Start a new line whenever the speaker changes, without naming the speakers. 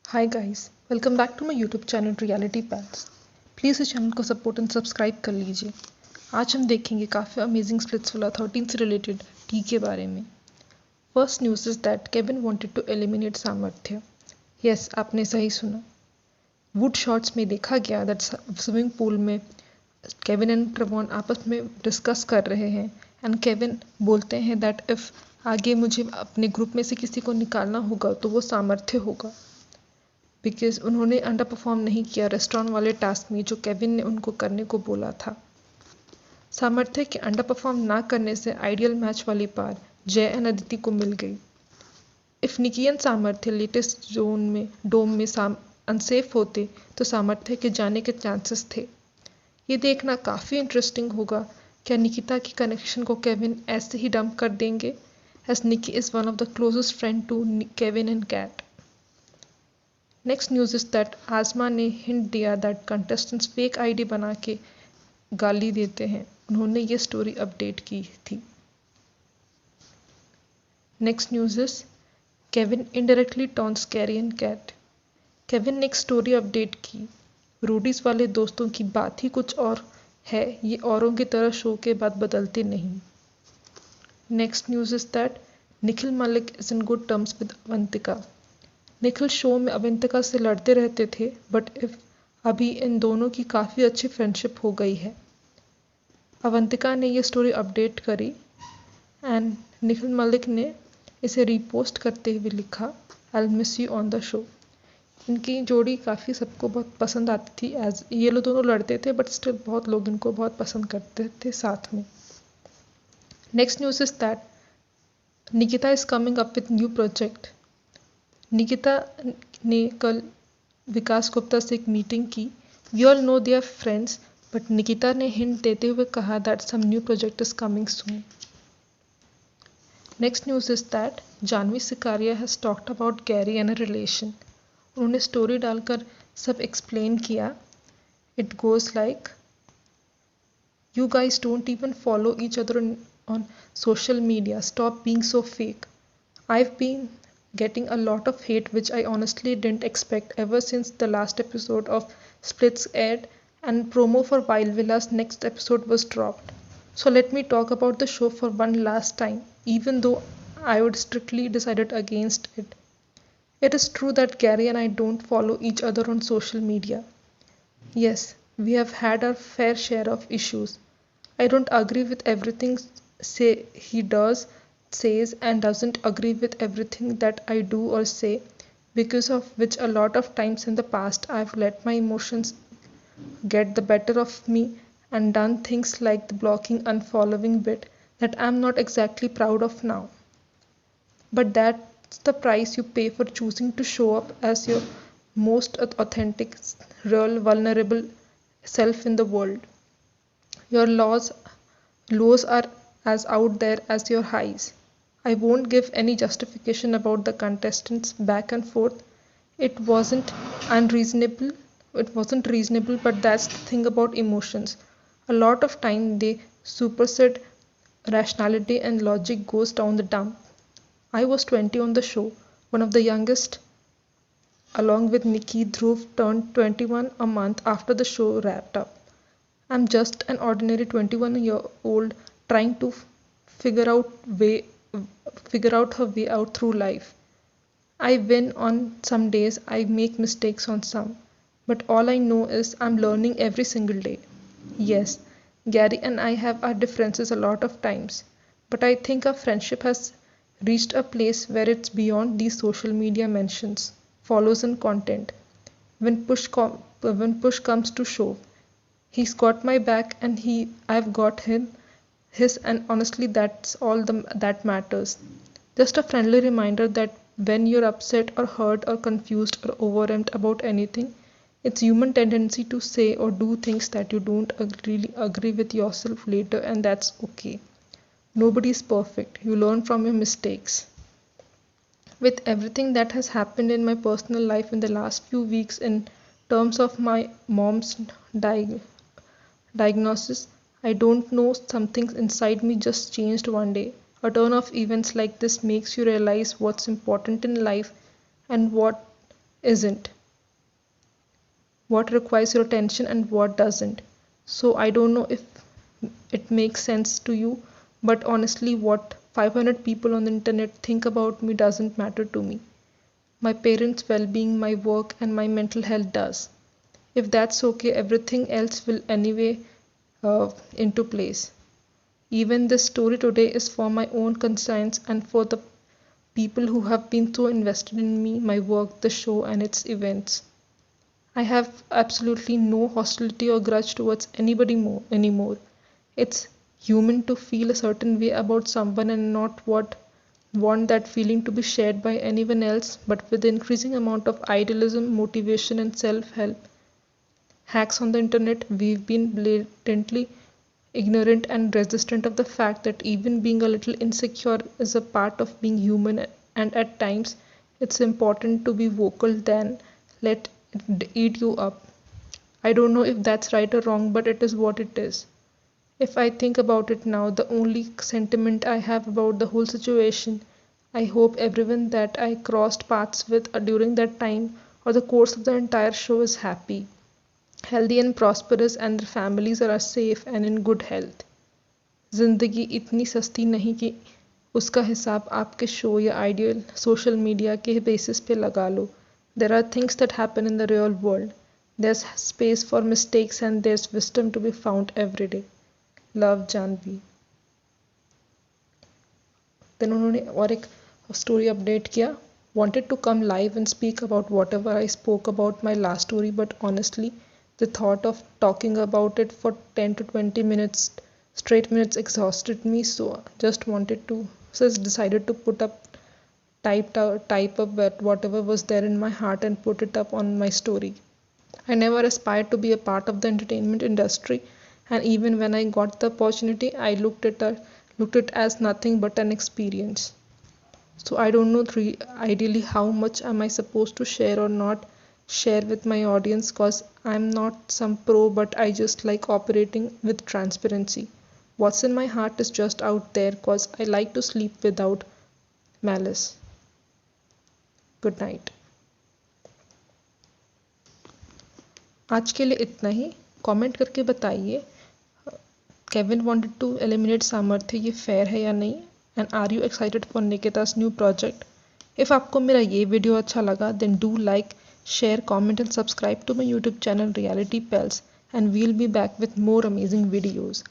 Hi guys, welcome back to my YouTube channel reality paths. Please इस चैनल को support and subscribe कर लीजिए। आज हम देखेंगे काफ़ी अमेजिंग स्प्लिट्सविला 13 से रिलेटेड टी के बारे में। First news is that Kevin wanted to eliminate Samarthya. Yes, आपने सही सुना। वुड शॉट्स में देखा गया दैट स्विमिंग पूल में केविन एंड ट्रेवॉन आपस में डिस्कस कर रहे हैं एंड केविन बोलते हैं दैट इफ़ आगे मुझे अपने ग्रुप में से किसी को निकालना होगा तो वो सामर्थ्य होगा, बिकॉज उन्होंने अंडर परफॉर्म नहीं किया रेस्टोरेंट वाले टास्क में जो केविन ने उनको करने को बोला था। सामर्थ्य के अंडर परफॉर्म ना करने से आइडियल मैच वाली पार जय एंड अदिति को मिल गई। इफ निकी एंड सामर्थ्य लेटेस्ट डोम में अनसेफ होते तो सामर्थ्य के जाने के चांसेस थे। ये देखना काफ़ी इंटरेस्टिंग होगा, क्या निकिता की कनेक्शन को केविन ऐसे ही डंप कर देंगे, as Nikki is one of the closest friend to Kevin and Kat. Next news is that Azma ने हिंट दिया दैट कंटेस्टेंट्स फेक आईडी बना के गाली देते हैं। उन्होंने ये स्टोरी अपडेट की थी। Next news is Kevin indirectly turns Carry and Cat. Kevin ने एक स्टोरी अपडेट की। रूडीज वाले दोस्तों की बात ही कुछ और है, ये औरों की तरह शो के बाद बदलते नहीं। Next news is that Nikhil Malik is in good terms with Avantika. Nikhil show में अवंतिका से लड़ते रहते थे, बट अभी इन दोनों की काफ़ी अच्छी फ्रेंडशिप हो गई है। अवंतिका ने ये स्टोरी अपडेट करी एंड निखिल मलिक ने इसे रीपोस्ट करते हुए लिखा, I miss you on the show. इनकी जोड़ी काफ़ी सबको बहुत पसंद आती थी, एज ये लोग दोनों लड़ते थे बट स्टिल बहुत लोग इनको बहुत पसंद करते थे साथ में। Next news is that Nikita is coming up with new project. Nikita ने कल विकास गुप्ता से एक मीटिंग की। We all know they are friends, but Nikita ने हिंट देते हुए कहा that some new project is coming soon. Next news is that Janvi Sikaria has talked about Gary and a relation. उन्होंने स्टोरी डालकर सब एक्सप्लेन किया। It goes like, you guys don't even follow each other on social media, stop being so fake. I've been getting a lot of hate which I honestly didn't expect ever since the last episode of Splits aired and promo for Wild Villa's next episode was dropped. So let me talk about the show for one last time, even though I would strictly decided against it. It is true that Gary and I don't follow each other on social media. Yes, we have had our fair share of issues. I don't agree with everything say he does, says, and doesn't agree with everything that I do or say, because of which a lot of times in the past I've let my emotions get the better of me and done things like the blocking unfollowing bit that I'm not exactly proud of now. But that's the price you pay for choosing to show up as your most authentic, real, vulnerable self in the world. Your lows are as out there as your highs. I won't give any justification about the contestants' back and forth. It wasn't unreasonable. It wasn't reasonable, but that's the thing about emotions. A lot of time they supersede rationality and logic goes down the dump. I was 20 on the show, one of the youngest, along with Nikki. Dhruv turned 21 a month after the show wrapped up. I'm just an ordinary 21-year-old trying to figure out way figure out her way out through life. I win on some days, I make mistakes on some, but all I know is I'm learning every single day. Yes, Gary and I have our differences a lot of times, but I think our friendship has reached a place where it's beyond these social media mentions, follows, and content. When push comes to shove, he's got my back and I've got his, and honestly that's all that matters. Just a friendly reminder that when you're upset or hurt or confused or overwhelmed about anything, it's human tendency to say or do things that you don't really agree with yourself later, and that's okay. Nobody's perfect. You learn from your mistakes. With everything that has happened in my personal life in the last few weeks in terms of my mom's diagnosis, I don't know, something inside me just changed one day. A turn of events like this makes you realize what's important in life and what isn't, what requires your attention and what doesn't. So I don't know if it makes sense to you, but honestly, what 500 people on the internet think about me doesn't matter to me. My parents' well being, my work, and my mental health does. If that's okay, everything else will anyway into place. Even this story today is for my own conscience and for the people who have been so invested in me, my work, the show, and its events. I have absolutely no hostility or grudge towards anybody anymore. It's human to feel a certain way about someone and not want that feeling to be shared by anyone else, but with the increasing amount of idealism, motivation, and self help hacks on the internet, we've been blatantly ignorant and resistant of the fact that even being a little insecure is a part of being human, and at times it's important to be vocal than let it eat you up. I don't know if that's right or wrong, but it is what it is. If I think about it now, the only sentiment I have about the whole situation, I hope everyone that I crossed paths with during that time or the course of the entire show is happy, healthy and prosperous, and their families are safe and in good health. जिंदगी इतनी सस्ती नहीं कि उसका हिसाब आपके show या ideal social media के बेसिस पे लगा लो. There are things that happen in the real world. There's space for mistakes and there's wisdom to be found every day. Love, Janvi. Then उन्होंने और एक story update किया. Wanted to come live and speak about whatever I spoke about my last story, but honestly, the thought of talking about it for 10 to 20 minutes straight minutes exhausted me, so just decided to type up whatever was there in my heart and put it up on my story. I never aspired to be a part of the entertainment industry, and even when I got the opportunity, I looked it as nothing but an experience. So I don't know ideally how much am I supposed to share or not share with my audience, cause I'm not some pro, but I just like operating with transparency. What's in my heart is just out there, cause I like to sleep without malice. Good night. आज के लिए इतना ही. Comment करके बताइए Kevin wanted to eliminate सामर्थ्य ये fair है या नहीं, and are you excited for Nikita's new project. If आपको मेरा ये वीडियो अच्छा लगा then do like, share, comment and subscribe to my YouTube channel Reality Pals, and we'll be back with more amazing videos.